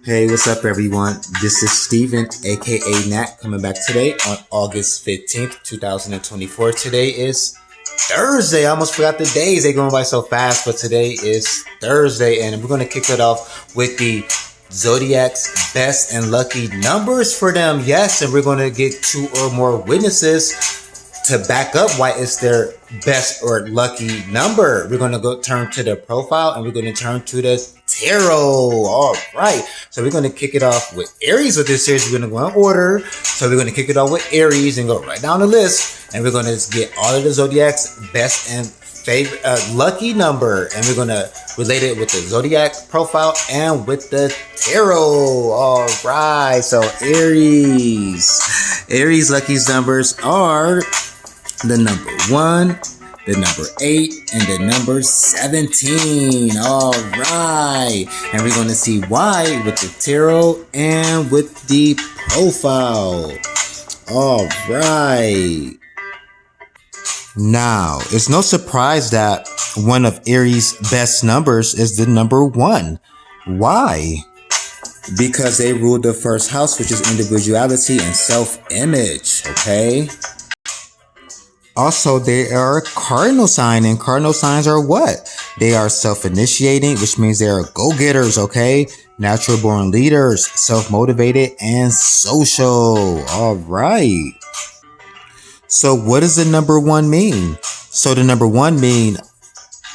Hey, what's up, everyone? This is Steven, aka Nat, coming back today on August 15th, 2024. Today is Thursday. I almost forgot the days. They're going by so fast, but today is Thursday, and we're going to kick it off with the Zodiac's best and lucky numbers for them. Yes, and we're going to get two or more witnesses to back up why it's their best or lucky number. We're going to go turn to the profile and we're going to turn to the tarot. All right. So we're going to kick it off with Aries with this series. We're going to go in order. So we're going to kick it off with Aries and go right down the list. And we're going to get all of the Zodiac's best and favorite lucky number. And we're going to relate it with the Zodiac profile and with the tarot. All right. So Aries lucky numbers are the number 1, the number 8, and the number 17. All right. And we're going to see why with the tarot and with the profile. All right. Now, it's no surprise that one of Aries' best numbers is the number 1. Why? Because they rule the first house, which is individuality and self-image. Okay. Also, they are a cardinal sign, and cardinal signs are what? They are self-initiating, which means they are go-getters, okay? Natural born leaders, self-motivated, and social. All right. So what does the number 1 mean? So the number 1 mean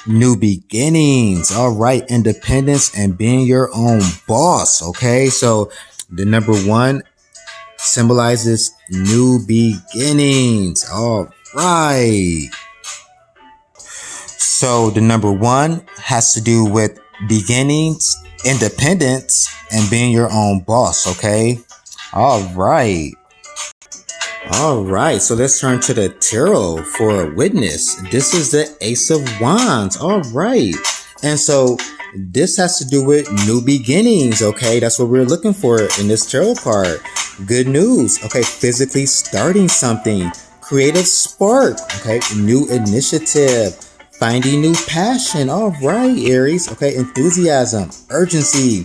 new beginnings. All right. Independence and being your own boss. Okay. So the number 1 symbolizes new beginnings. All right. So the number 1 has to do with beginnings, independence, and being your own boss. Okay. All right. All right. So let's turn to the tarot for a witness. This is the Ace of Wands. All right. And so this has to do with new beginnings. Okay. That's what we're looking for in this tarot card. Good news. Okay. Physically starting something. Creative spark. Okay. New initiative. Finding new passion. All right, Aries. Okay. Enthusiasm. Urgency.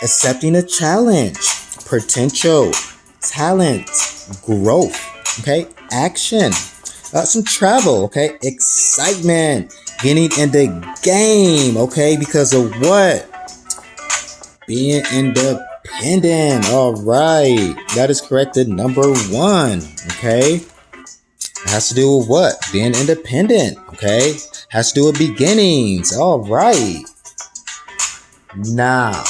Accepting a challenge. Potential. Talent. Growth. Okay. Action. Some travel. Okay. Excitement. Getting in the game. Okay. Because of what? Being independent. All right. That is correct. The number 1. Okay. It has to do with what? Being independent. Okay. Has to do with beginnings. All right. Now,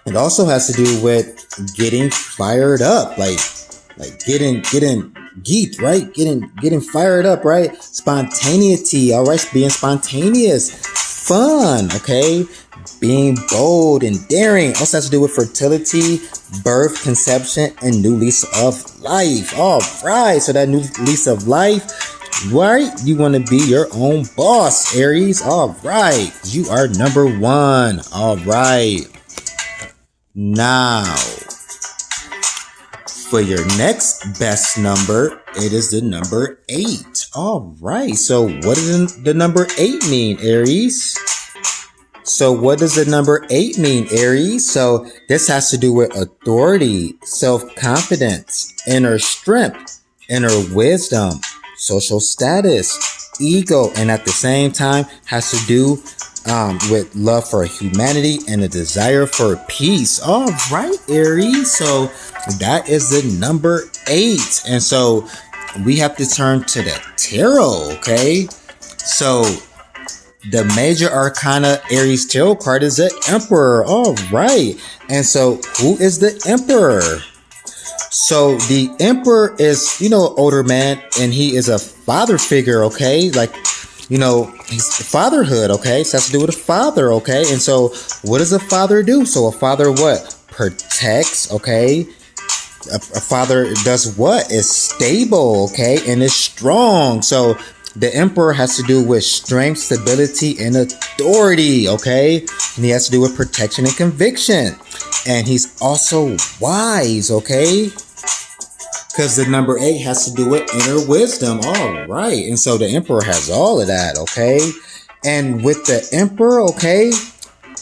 it also has to do with getting fired up. Like getting geeked, right? Getting fired up, right? Spontaneity. All right. Being spontaneous. Fun. Okay. Being bold and daring. Also has to do with fertility, birth, conception, and new lease of life. All right. So that new lease of life, right? You want to be your own boss, Aries. All right. You are number 1. All right. Now, for your next best number, it is the number 8. All right. So what does the number 8 mean, Aries? So what does the number 8 mean, Aries? So this has to do with authority, self-confidence, inner strength, inner wisdom, social status, ego, and at the same time has to do with love for humanity and a desire for peace. All right, Aries. So that is the number 8. And so we have to turn to the tarot, okay? So the major arcana Aries tarot card is the Emperor. All right. And so who is the Emperor? So the Emperor is, an older man, and he is a father figure. Okay. Like, he's fatherhood. Okay. So it has to do with a father. Okay. And so what does a father do? So a father what? Protects. Okay. A father does what? Is stable. Okay. And is strong. So the Emperor has to do with strength, stability, and authority, okay? And he has to do with protection and conviction. And he's also wise, okay? Because the number 8 has to do with inner wisdom. All right. And so the Emperor has all of that, okay? And with the Emperor, okay,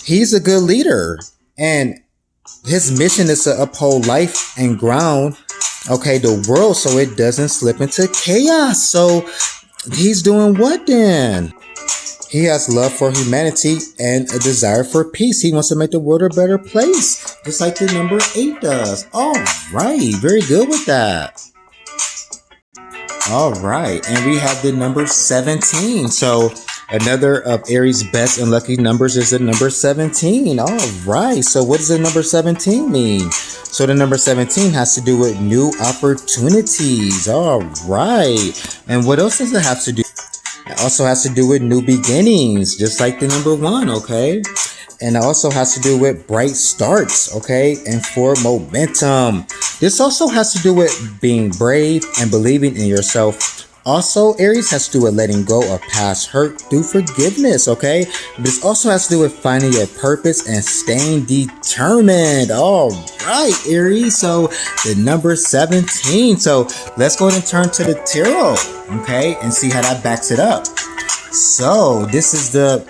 he's a good leader. And his mission is to uphold life and ground, okay, the world so it doesn't slip into chaos. So he's doing what then? He has love for humanity and a desire for peace. He wants to make the world a better place, just like the number 8 does. All right, very good with that. All right, and we have the number 17. So another of Aries' best and lucky numbers is the number 17. All right, so what does the number 17 mean? So the number 17 has to do with new opportunities. All right, and what else does it have to do? It also has to do with new beginnings, just like the number 1, okay? And it also has to do with bright starts, okay? And for momentum. This also has to do with being brave and believing in yourself. Also, Aries has to do with letting go of past hurt through forgiveness, okay? This also has to do with finding your purpose and staying determined. All right, Aries. So the number 17. So let's go ahead and turn to the tarot, okay? And see how that backs it up. So this is the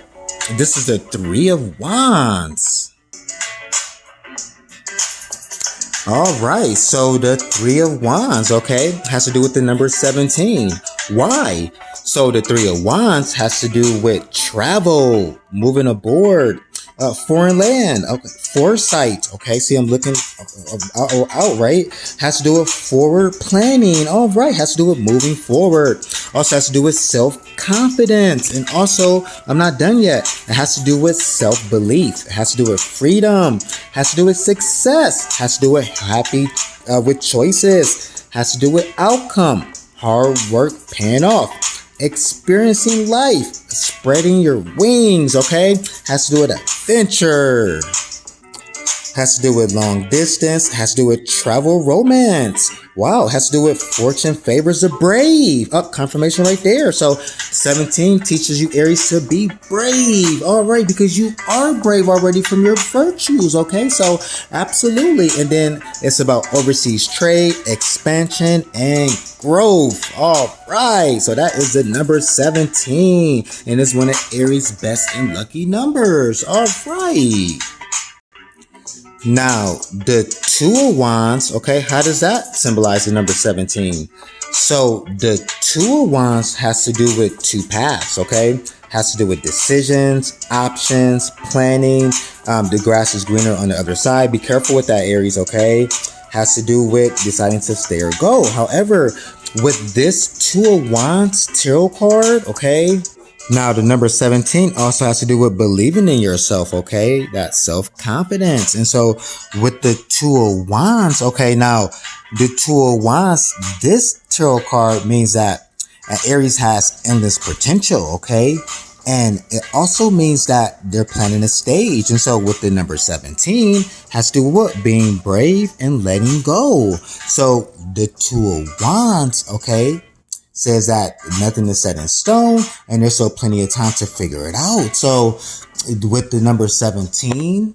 3 of Wands. All right, so the 3 of Wands, okay, has to do with the number 17. Why? So the 3 of Wands has to do with travel, moving aboard, foreign land, okay, foresight, okay, see I'm looking out, right? Has to do with forward planning, all right, has to do with moving forward. Also has to do with self-confidence, and also, I'm not done yet, it has to do with self-belief, it has to do with freedom, has to do with success, has to do with happy, with choices, has to do with outcome, hard work paying off, experiencing life, spreading your wings, okay? Has to do with adventure. Has to do with long distance. Has to do with travel romance. Wow, has to do with fortune favors the brave. Up, confirmation right there. So 17 teaches you, Aries, to be brave. All right, because you are brave already from your virtues, okay? So absolutely. And then it's about overseas trade, expansion, and growth. All right, so that is the number 17. And it's one of Aries' best and lucky numbers. All right. Now, the 2 of Wands, okay, how does that symbolize the number 17? So, the 2 of Wands has to do with 2 paths, okay? Has to do with decisions, options, planning. The grass is greener on the other side. Be careful with that, Aries, okay? Has to do with deciding to stay or go. However, with this 2 of Wands tarot card, okay? Now, the number 17 also has to do with believing in yourself, okay? That self-confidence. And so, with the 2 of Wands, okay, now, the 2 of Wands, this tarot card means that Aries has endless potential, okay? And it also means that they're planning a stage. And so, with the number 17, has to do with being brave and letting go. So, the 2 of Wands, okay, says that nothing is set in stone and there's still plenty of time to figure it out. So with the number 17,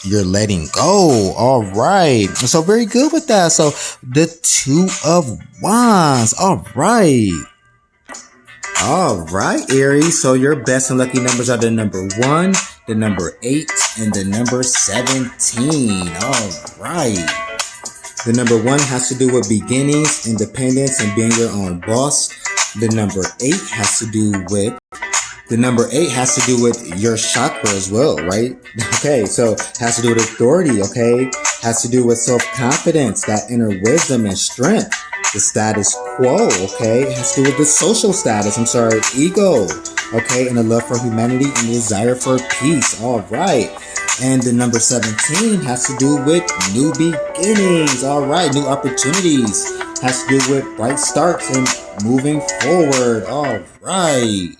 you're letting go. All right. So very good with that. So the 2 of Wands. All right. All right, Aries. So your best and lucky numbers are the number 1, the number 8, and the number 17. All right. The number 1 has to do with beginnings, independence, and being your own boss. The number 8 has to do with your chakra as well, right? Okay, so has to do with authority, okay? Has to do with self-confidence, that inner wisdom and strength. The status quo, okay? It has to do with the social status, ego, okay? And the love for humanity and the desire for peace, all right. And the number 17 has to do with new beginnings. All right, new opportunities. Has to do with bright starts and moving forward. All right.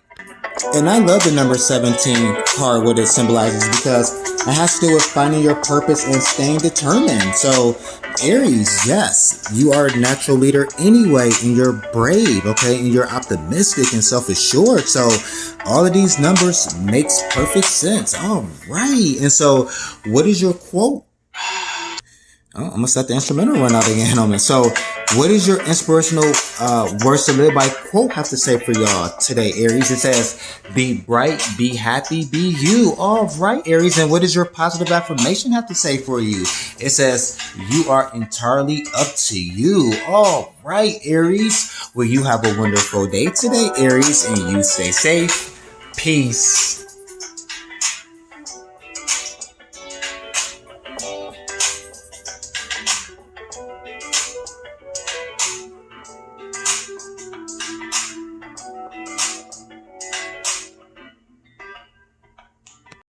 And I love the number 17 card, what it symbolizes, because it has to do with finding your purpose and staying determined. So, Aries, yes, you are a natural leader anyway, and you're brave, okay, and you're optimistic and self-assured. So, all of these numbers makes perfect sense. All right. And so, what is your quote? Oh, I'm gonna let the instrumental run out again on me. So, what is your inspirational words to live by quote have to say for y'all today, Aries? It says, "Be bright, be happy, be you." All right, Aries. And what does your positive affirmation have to say for you? It says, "You are entirely up to you." All right, Aries. Well, you have a wonderful day today, Aries, and you stay safe. Peace.